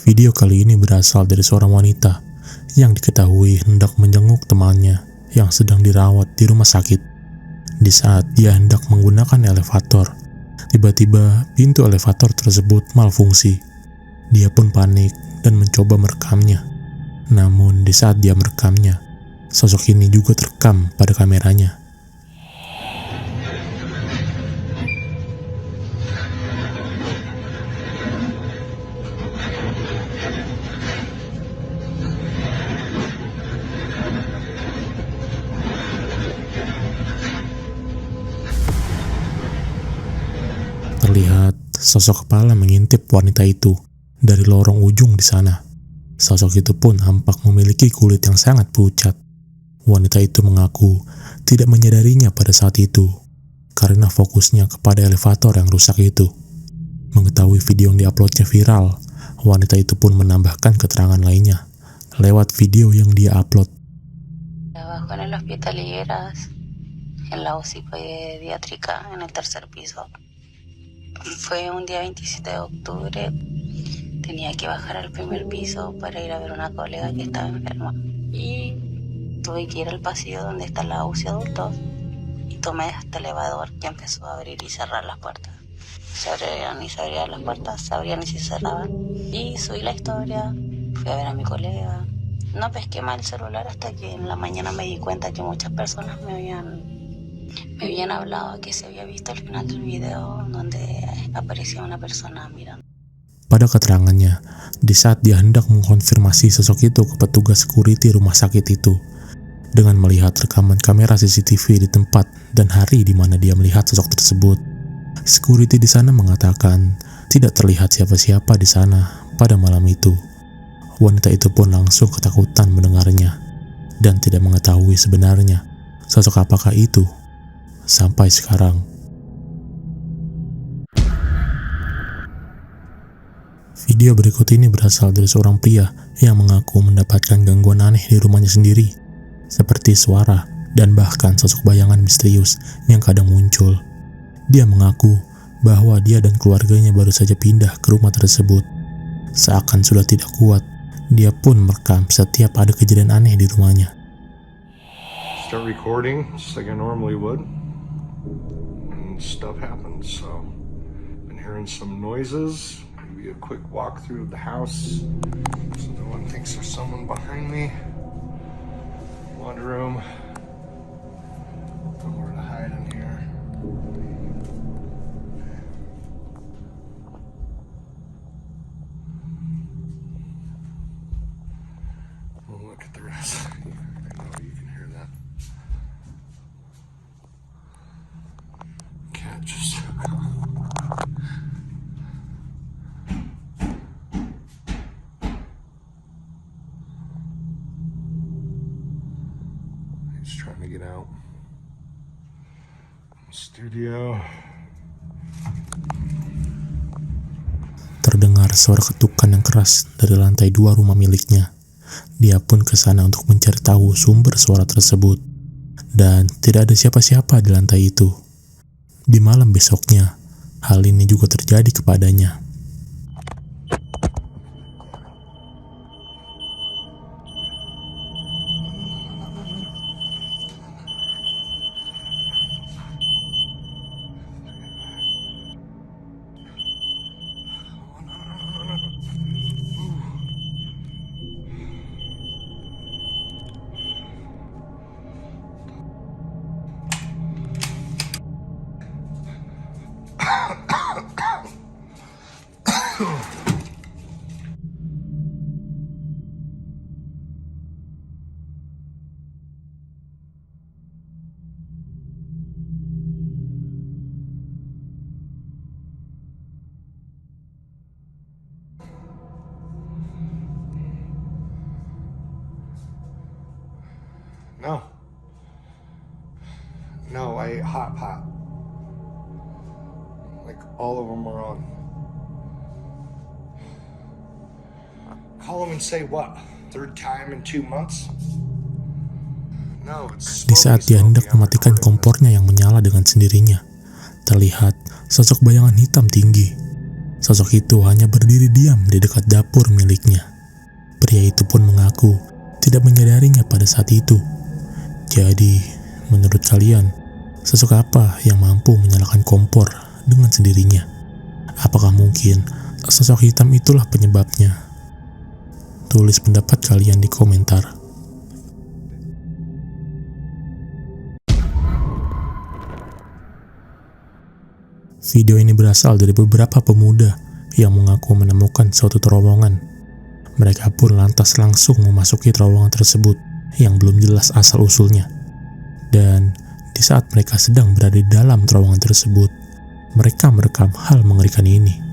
Video kali ini berasal dari seorang wanita yang diketahui hendak menjenguk temannya yang sedang dirawat di rumah sakit. Di saat dia hendak menggunakan elevator, tiba-tiba pintu elevator tersebut malfungsi. Dia pun panik dan mencoba merekamnya. Namun di saat dia merekamnya, sosok ini juga terekam pada kameranya. Terlihat sosok kepala mengintip wanita itu dari lorong ujung di sana. Sosok itu pun nampak memiliki kulit yang sangat pucat. Wanita itu mengaku tidak menyadarinya pada saat itu karena fokusnya kepada elevator yang rusak itu. Mengetahui video yang diuploadnya viral, wanita itu pun menambahkan keterangan lainnya lewat video yang dia upload. Trabajo en el hospital Higueras, en la UCI pediátrica, en el tercer piso. Fue un día 27 de octubre, tenía que bajar al primer piso para ir a ver una colega que estaba enferma. Y tuve que ir al pasillo donde está la UCI adultos y tomé este elevador que empezó a abrir y cerrar las puertas. Se abrían y se abrían las puertas, se abrían y se cerraban. Y subí la historia, fui a ver a mi colega. No pesqué mal el celular hasta que en la mañana me di cuenta que muchas personas me habían hablado que se había visto al final del video donde aparecía una persona mirando. Pada keterangannya, di saat dia hendak mengkonfirmasi sosok itu ke petugas security rumah sakit itu, dengan melihat rekaman kamera CCTV di tempat dan hari di mana dia melihat sosok tersebut, security di sana mengatakan tidak terlihat siapa-siapa di sana pada malam itu. Wanita itu pun langsung ketakutan mendengarnya dan tidak mengetahui sebenarnya sosok apakah itu sampai sekarang. Video berikut ini berasal dari seorang pria yang mengaku mendapatkan gangguan aneh di rumahnya sendiri, seperti suara dan bahkan sosok bayangan misterius yang kadang muncul. Dia mengaku bahwa dia dan keluarganya baru saja pindah ke rumah tersebut. Seakan sudah tidak kuat, dia pun merekam setiap ada kejadian aneh di rumahnya. Start recording just like I normally would, and stuff happens. So, been hearing some noises. Maybe a quick walk through the house, so no one thinks there's someone behind me. Laundry room. Nowhere to hide in here. Well, look at the rest. I know you can hear that. Cat just. He's trying to get out. Studio. Terdengar suara ketukan yang keras dari lantai 2 rumah miliknya. Dia pun ke sana untuk mencari tahu sumber suara tersebut. Dan tidak ada siapa-siapa di lantai itu. Di malam besoknya, hal ini juga terjadi kepadanya. No, I ate hot pot. Like all of them are on. Call them and say what? Third time in 2 months? No, it's Di saat dia hendak mematikan kompornya yang menyala dengan sendirinya, terlihat sosok bayangan hitam tinggi. Sosok itu hanya berdiri diam di dekat dapur miliknya. Pria itu pun mengaku tidak menyadarinya pada saat itu. Jadi, menurut kalian, sosok apa yang mampu menyalakan kompor dengan sendirinya? Apakah mungkin sosok hitam itulah penyebabnya? Tulis pendapat kalian di komentar. Video ini berasal dari beberapa pemuda yang mengaku menemukan suatu terowongan. Mereka pun lantas langsung memasuki terowongan tersebut yang belum jelas asal-usulnya. Dan di saat mereka sedang berada di dalam terowongan tersebut, mereka merekam hal mengerikan ini.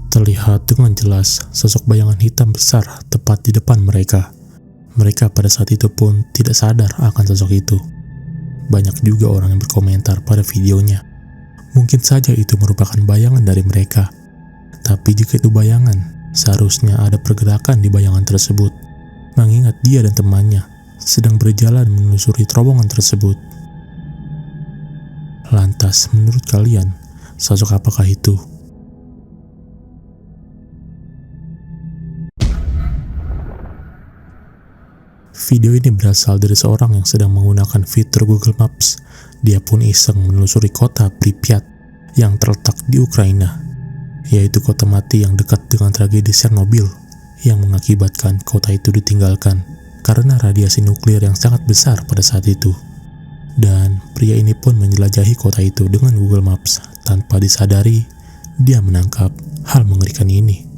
Terlihat dengan jelas sosok bayangan hitam besar tepat di depan mereka. Mereka pada saat itu pun tidak sadar akan sosok itu. Banyak juga orang yang berkomentar pada videonya. Mungkin saja itu merupakan bayangan dari mereka. Tapi jika itu bayangan, seharusnya ada pergerakan di bayangan tersebut. Mengingat dia dan temannya sedang berjalan menelusuri terowongan tersebut. Lantas, menurut kalian, sosok apakah itu? Video ini berasal dari seorang yang sedang menggunakan fitur Google Maps. Dia pun iseng menelusuri kota Pripyat yang terletak di Ukraina, yaitu kota mati yang dekat dengan tragedi Chernobyl yang mengakibatkan kota itu ditinggalkan karena radiasi nuklir yang sangat besar pada saat itu. Dan pria ini pun menjelajahi kota itu dengan Google Maps. Tanpa disadari, dia menangkap hal mengerikan ini.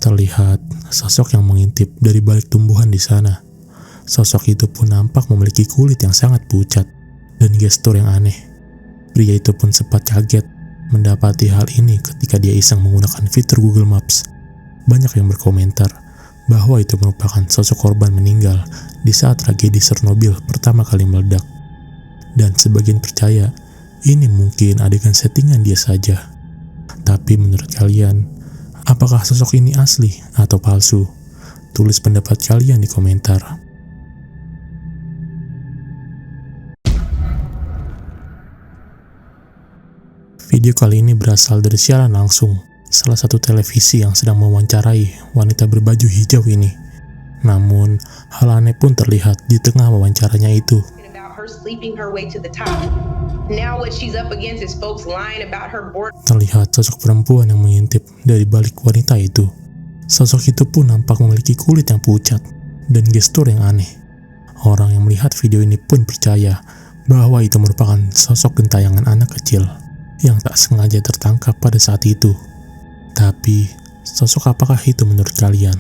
Terlihat sosok yang mengintip dari balik tumbuhan di sana. Sosok itu pun nampak memiliki kulit yang sangat pucat dan gestur yang aneh. Pria itu pun sempat kaget mendapati hal ini ketika dia iseng menggunakan fitur Google Maps. Banyak yang berkomentar bahwa itu merupakan sosok korban meninggal di saat tragedi Chernobyl pertama kali meledak. Dan sebagian percaya ini mungkin adegan settingan dia saja. Tapi menurut kalian, apakah sosok ini asli atau palsu? Tulis pendapat kalian di komentar. Video kali ini berasal dari siaran langsung salah satu televisi yang sedang mewawancarai wanita berbaju hijau ini. Namun, hal aneh pun terlihat di tengah wawancaranya itu. Terlihat sosok perempuan yang mengintip dari balik wanita itu. Sosok itu pun nampak memiliki kulit yang pucat dan gestur yang aneh. Orang yang melihat video ini pun percaya bahwa itu merupakan sosok gentayangan anak kecil yang tak sengaja tertangkap pada saat itu. Tapi, sosok apakah itu menurut kalian?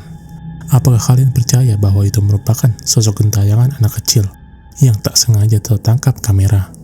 Apakah kalian percaya bahwa itu merupakan sosok gentayangan anak kecil yang tak sengaja tertangkap kamera?